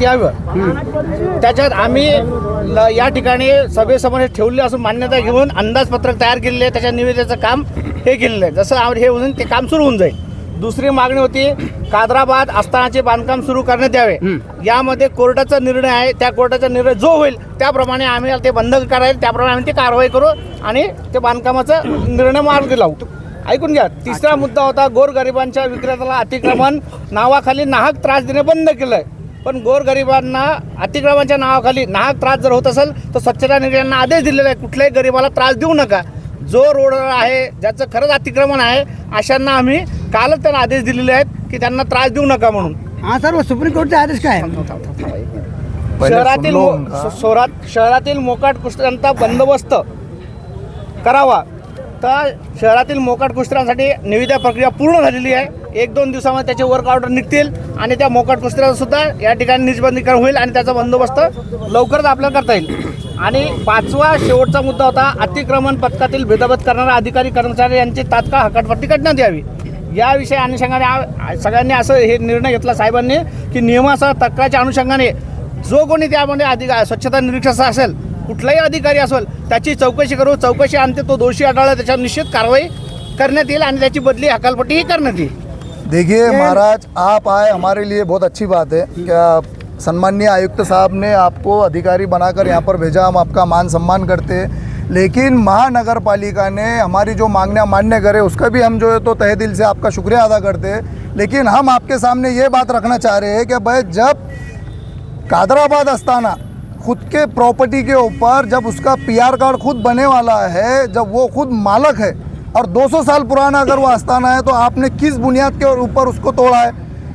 यावं, त्याच्यात आम्ही या ठिकाणी सभेसमोर ठेवले असून मान्यता घेऊन अंदाजपत्रक तयार केलेले आहे. त्याच्या निवेदनाचं काम हे केलेलं आहे. जसं हे होऊन ते काम सुरू होऊन जाईल. दुसरी मागणी होती कादराबाद आस्थानाचे बांधकाम सुरू करण्यात यावे. यामध्ये कोर्टाचा निर्णय आहे. त्या कोर्टाचा निर्णय जो होईल त्याप्रमाणे आम्ही ते बंद करायला, त्याप्रमाणे आम्ही ते कारवाई करू आणि ते बांधकामाचा निर्णय मार्गी लावू. ऐकून घ्या. तिसरा मुद्दा होता गोरगरिबांच्या विक्रेत्याला अतिक्रमण नावाखाली नाहक त्रास देणे बंद केलं आहे. पण गोरगरिबांना अतिक्रमणाच्या नावाखाली नाहक त्रास जर होत असेल तर स्वच्छता निर्णयांना आदेश दिलेला आहे, कुठल्याही गरिबाला त्रास देऊ नका. जो रोड आहे ज्याचं खरंच अतिक्रमण आहे अशांना आम्ही कालच त्यांना आदेश दिलेले आहेत की त्यांना त्रास देऊ नका म्हणून. हां सर, सुप्रीम कोर्टचा आदेश काय? शहरातील मोकाट कुस्त्यांचा बंदोबस्त करावा. तर शहरातील मोकाट कुस्त्यांसाठी निविदा प्रक्रिया पूर्ण झालेली आहे. 1-2 दिवसामध्ये त्याचे वर्क ऑर्डर निघतील आणि त्या मोकाट कुस्त्यांचा सुद्धा या ठिकाणी निजबंदीकरण होईल आणि त्याचा बंदोबस्त लवकरच आपल्याला करता येईल. आणि 5वा शेवटचा मुद्दा होता अतिक्रमण पथकातील भेदाभेद करणारे अधिकारी कर्मचारी यांची तात्काळ हकालपट्टी करण्यात यावी. याविषयी अनुषंगाने सगळ्यांनी असं हे निर्णय घेतला साहेबांनी की नियमासह तक्रारच्या अनुषंगाने जो कोणी त्यामध्ये स्वच्छता निरीक्षक असेल, कुठलाही अधिकारी असेल, त्याची चौकशी करू. चौकशी अंती तो दोषी आढळला त्याच्यावर निश्चित कारवाई करण्यात येईल आणि त्याची बदली हकालपट्टीही करण्यात येईल. देखिए महाराज, आप आए हमारे लिए बहुत अच्छी बात है. क्या सम्माननीय आयुक्त साहब ने आपको अधिकारी बनाकर यहाँ पर भेजा, हम आपका मान सम्मान करते हैं. लेकिन महानगर पालिका ने हमारी जो मांगना मान्य करे उसका भी हम जो है तो तहे दिल से आपका शुक्रिया अदा करते हैं. लेकिन हम आपके सामने ये बात रखना चाह रहे हैं कि भाई जब कादराबाद आस्थाना खुद के प्रॉपर्टी के ऊपर जब उसका PR कार्ड खुद बने वाला है, जब वो खुद मालक है और 200 साल पुराना अगर वो आस्थाना है तो आपने किस बुनियाद के ऊपर उसको तोड़ा है?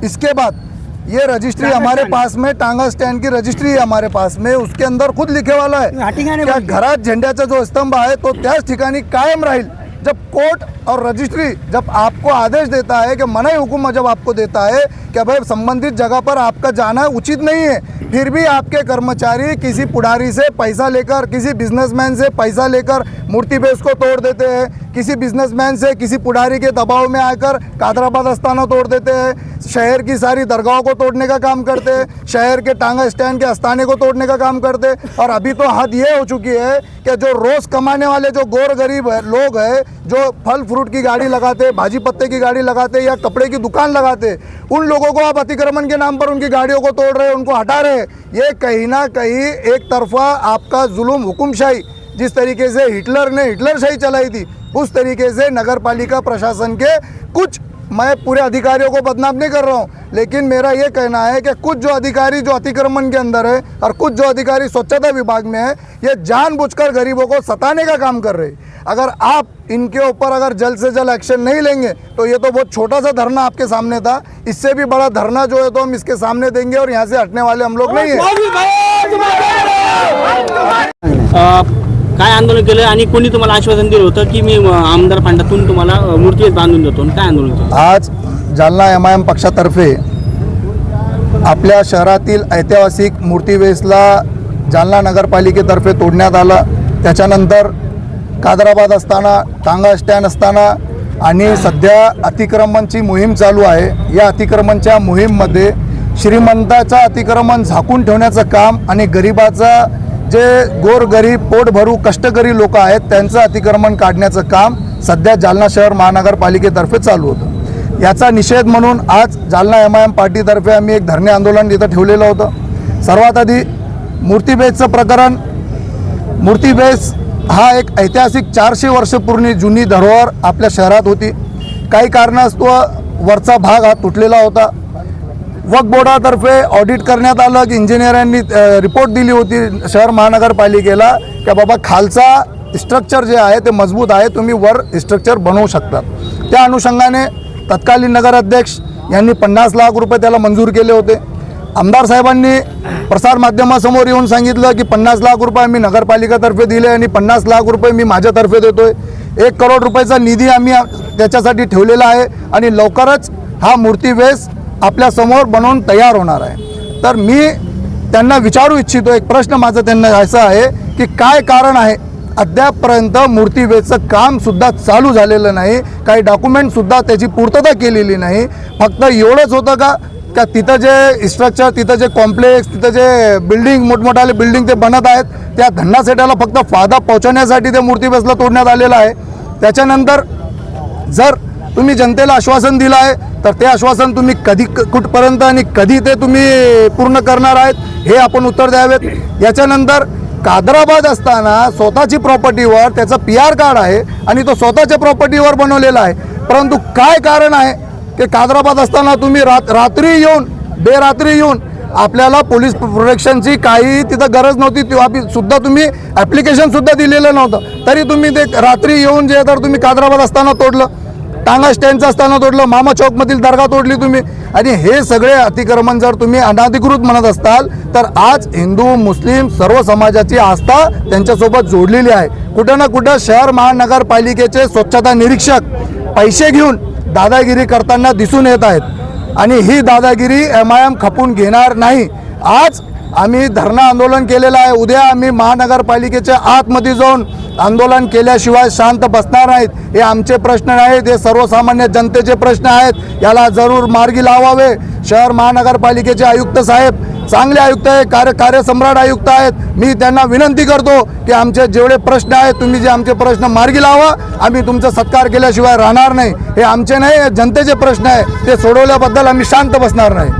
इसके बाद ये रजिस्ट्री हमारे पास में, टांगा स्टैंड की रजिस्ट्री है हमारे पास में, उसके अंदर खुद लिखे वाला है क्या घरात झेंड्याचा जो स्तंभ आहे तो त्याच ठिकाणी कायम राहील. जब कोर्ट और रजिस्ट्री जब आपको आदेश देता है कि मनाही हुकुम जब आपको देता है कि भाई संबंधित जगह पर आपका जाना उचित नहीं है, फिर भी आपके कर्मचारी किसी पुढ़ारी से पैसा लेकर, किसी बिजनेसमैन से पैसा लेकर मूर्ति बेस को तोड़ देते हैं, किसी बिजनेसमैन से किसी पुढ़ारी के दबाव में आकर कादराबाद आस्थाना तोड़ देते हैं, शहर की सारी दरगाहों को तोड़ने का काम करते हैं, शहर के टांगा स्टैंड के आस्थाने को तोड़ने का काम करते हैं. और अभी तो हद ये हो चुकी है कि जो रोज़ कमाने वाले जो गोर गरीब लोग हैं, जो फल फ्रूट की गाड़ी लगाते, भाजी पत्ते की गाड़ी लगाते या कपड़े की दुकान लगाते, उन लोगों को आप अतिक्रमण के नाम पर उनकी गाड़ियों को तोड़ रहे हैं, उनको हटा रहे हैं. ये कहीं ना कहीं एक तरफा आपका जुल्म, हुकुमशाही, जिस तरीके से हिटलर ने हिटलरशाही चलाई थी उस तरीके से नगर पालिका प्रशासन के कुछ, मैं पूरे अधिकारियों को बदनाम नहीं कर रहा हूँ, लेकिन मेरा ये कहना है कि कुछ जो अधिकारी जो अतिक्रमण के अंदर है और कुछ जो अधिकारी स्वच्छता विभाग में है, ये जानबूझकर गरीबों को सताने का काम कर रहे हैं. अगर आप इनके ऊपर अगर जल्द से जल्द एक्शन नहीं लेंगे तो ये तो बहुत छोटा सा धरना आपके सामने था, इससे भी बड़ा धरना जो है तो हम इसके सामने देंगे और यहाँ से हटने वाले हम लोग नहीं है. काय आंदोलन केलं आणि कोणी तुम्हाला आश्वासन दिलं होतं की मी आमदार फंडातून तुम्हाला मूर्ती बांधून देतो? काय आंदोलन केलं? आज जालना MIM पक्षातर्फे आपल्या शहरातील ऐतिहासिक मूर्तिवेसला जालना नगरपालिकेतर्फे तोडण्यात आलं. त्याच्यानंतर कादराबाद असताना, टांगा स्टँड असताना आणि सध्या अतिक्रमणची मोहीम चालू आहे. या अतिक्रमणच्या मोहीममध्ये श्रीमंताचं अतिक्रमण झाकून ठेवण्याचं काम आणि गरिबाचा जे गोरगरीब पोटभरू कष्टकरी लोक आहेत त्यांचं अतिक्रमण काढण्याचं काम सध्या जालना शहर महानगरपालिकेतर्फे चालू होतं. याचा निषेध म्हणून आज जालना MIM पार्टीतर्फे आम्ही एक धरणे आंदोलन इथं ठेवलेलं होतं. सर्वात आधी मूर्तिबेसचं प्रकरण. मूर्तिबेस हा एक ऐतिहासिक 400 वर्षपूर्वी जुनी धरोहर आपल्या शहरात होती. काही कारणास्तव वरचा भाग हा तुटलेला होता. वक्फ बोर्डातर्फे ऑडिट करण्यात आलं की इंजिनियरांनी रिपोर्ट दिली होती शहर महानगरपालिकेला की बाबा खालचा स्ट्रक्चर जे आहे ते मजबूत आहे, तुम्ही वर स्ट्रक्चर बनवू शकता. त्या अनुषंगाने तत्कालीन नगराध्यक्ष यांनी 50 लाख रुपये त्याला मंजूर केले होते. आमदार साहेबांनी प्रसार माध्यमासमोर येऊन सांगितलं की 50 लाख रुपये मी नगरपालिकेतर्फे दिले आणि 50 लाख रुपये मी माझ्यातर्फे देतोय. 1 करोड रुपयाचा निधी आम्ही त्याच्यासाठी ठेवलेला आहे आणि लवकरच हा मूर्तिवेस आपल्या समोर बनवून तयार होणार आहे. तर मी त्यांना विचारू इच्छितो, एक प्रश्न माझा त्यांना असा आहे की काय कारण आहे अद्यापपर्यंत मूर्तिवेसचं काम सुद्धा चालू झालेलं नाही, काही डॉक्युमेंट सुद्धा त्याची पूर्तता केलेली नाही. फक्त एवढंच होतं का का तिथं जे स्ट्रक्चर, तिथं जे कॉम्प्लेक्स, तिथं जे बिल्डिंग, मोठमोठाले बिल्डिंग ते बनत आहेत, त्या धन्ना सेठाला फक्त फायदा पोहोचवण्यासाठी ते मूर्ती बसला तोडण्यात आलेला आहे. त्याच्यानंतर जर तुम्ही जनतेला आश्वासन दिलं आहे तर ते आश्वासन तुम्ही कधी कुठपर्यंत आणि कधी ते तुम्ही पूर्ण करणार आहेत हे आपण उत्तर द्यावेत. याच्यानंतर कादराबाद असताना स्वतःची प्रॉपर्टीवर त्याचं PR कार्ड आहे आणि तो स्वतःच्या प्रॉपर्टीवर बनवलेला आहे, परंतु काय कारण आहे की कादराबाद असताना तुम्ही रात्री येऊन, बेरात्री येऊन, आपल्याला पोलीस प्रोटेक्शनची काही तिथं गरज नव्हती, तेव्हा सुद्धा तुम्ही ॲप्लिकेशन सुद्धा दिलेलं नव्हतं, तरी तुम्ही ते रात्री येऊन जे तर तुम्ही कादराबाद असताना तोडलं, टांगा स्टँडचं असताना तोडलं, मामा चौकमधील दर्गा तोडली तुम्ही. आणि हे सगळे अतिक्रमण जर तुम्ही अनधिकृत म्हणत असताल तर आज हिंदू मुस्लिम सर्व समाजाची आस्था त्यांच्यासोबत जोडलेली आहे. कुठं ना कुठं शहर महानगरपालिकेचे स्वच्छता निरीक्षक पैसे घेऊन दादागिरी करताना दिसून येत आहेत आणि ही दादागिरी MIM खपून घेणार नाही. आज आम्ही धरणं आंदोलन केलेलं आहे, उद्या आम्ही महानगरपालिकेच्या आतमध्ये जाऊन आंदोलन केल्याशिवाय शांत बसणार नाहीत. हे आमचे प्रश्न नाहीत, हे सर्वसामान्य जनतेचे प्रश्न आहेत. याला जरूर मार्गी लावावे. शहर महानगरपालिकेचे आयुक्त साहेब चांगले आयुक्त आहे, कार्यसम्राट आयुक्त आहेत. मी त्यांना विनंती करतो की आमचे जेवढे प्रश्न आहेत तुम्ही जे आमचे प्रश्न मार्गी लावा. आम्ही तुमचा सत्कार केल्याशिवाय राहणार नाही. हे आमचे नाही, हे जनतेचे प्रश्न आहे, ते सोडवल्याबद्दल आम्ही शांत बसणार नाही.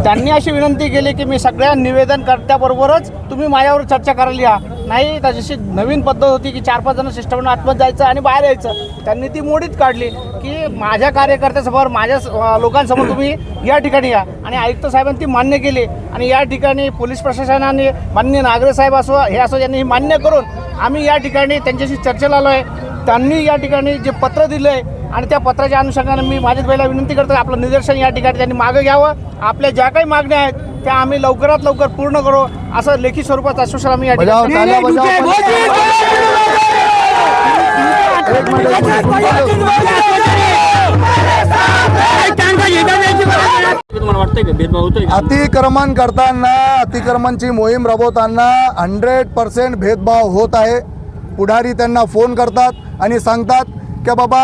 त्यांनी अशी विनंती केली की मी सगळ्या निवेदनकर्त्याबरोबरच तुम्ही माझ्यावर चर्चा करायला या. नाही, तशी नवीन पद्धत होती की 4-5 जण शिष्टमंडळ आतमध्ये जायचं आणि बाहेर यायचं. त्यांनी ती मोडीत काढली की माझ्या कार्यकर्त्यासमोर, माझ्या लोकांसमोर तुम्ही या ठिकाणी या. आणि आयुक्त साहेबांनी ती मान्य केली आणि या ठिकाणी पोलीस प्रशासनाने, माननीय नागरे साहेब असो, हे असो, यांनी मान्य करून आम्ही या ठिकाणी त्यांच्याशी चर्चेला आलो आहे. त्यांनी या ठिकाणी जे पत्र दिलं आहे आणि त्या पत्राच्या अनुषंगाने मी माझ्या पहिला विनंती करतो, आपलं निदर्शन या ठिकाणी त्यांनी मागं घ्यावं. आपल्या ज्या काही मागण्या आहेत त्या आम्ही लवकरात लवकर पूर्ण करू, असं लेखी स्वरूपात आश्वासन आम्ही या ठिकाणी. तुम्हाला वाटतंय का भेदभाव होतोय का? अतिक्रमणची मोहीम राबवताना 100% भेदभाव होत आहे. पुढारी त्यांना फोन करतात आणि सांगतात की बाबा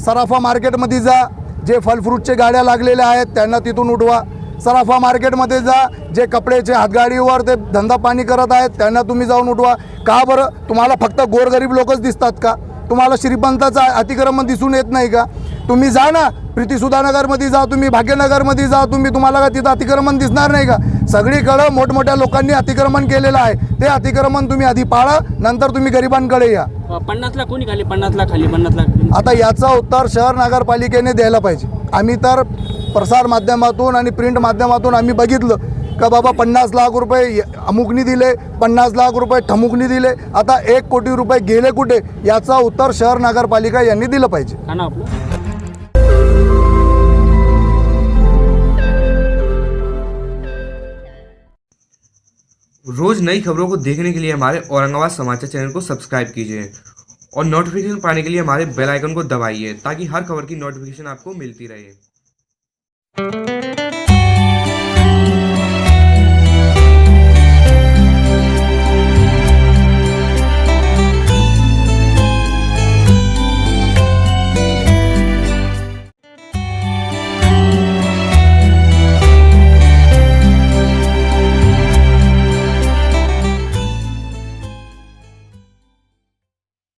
सराफा मार्केटमध्ये जा, जे फल फ्रूटचे गाड्या लागलेल्या आहेत त्यांना तिथून उठवा. सराफा मार्केटमध्ये जा, जे कपड्याचे हातगाडीवर ते धंदा पाणी करत आहेत त्यांना तुम्ही जाऊन उठवा. का बरं? तुम्हाला फक्त गोरगरीब लोकच दिसतात का? तुम्हाला श्रीमंताचं अतिक्रमण दिसून येत नाही का? तुम्ही जा ना, प्रीतीसुधानगरमध्ये जा, तुम्ही भाग्यनगरमध्ये जा, तुम्हाला का तिथं अतिक्रमण दिसणार नाही का? सगळीकडं मोठमोठ्या लोकांनी अतिक्रमण केलेलं आहे. ते अतिक्रमण तुम्ही आधी पाळा, नंतर तुम्ही गरिबांकडे या. 50 लाख कोणी खाली, 50 लाख खाली, 50 लाख. आता याचं उत्तर शहर नगरपालिकेने द्यायला पाहिजे. आम्ही तर प्रसार माध्यमातून आणि प्रिंट माध्यमातून आम्ही बघितलं का बाबा 50 लाख रुपये अमुकनी दिले, 50 लाख रुपये ठमुकनी दिले, आता 1 कोटी रुपये गेले कुठे? याचं उत्तर शहर नगरपालिका यांनी दिलं पाहिजे. हा ना आपलं. रोज नई खबरों को देखने के लिए हमारे औरंगाबाद समाचार चैनल को सब्सक्राइब कीजिए और नोटिफिकेशन पाने के लिए हमारे बेल आइकन को दबाइए ताकि हर खबर की नोटिफिकेशन आपको मिलती रहे.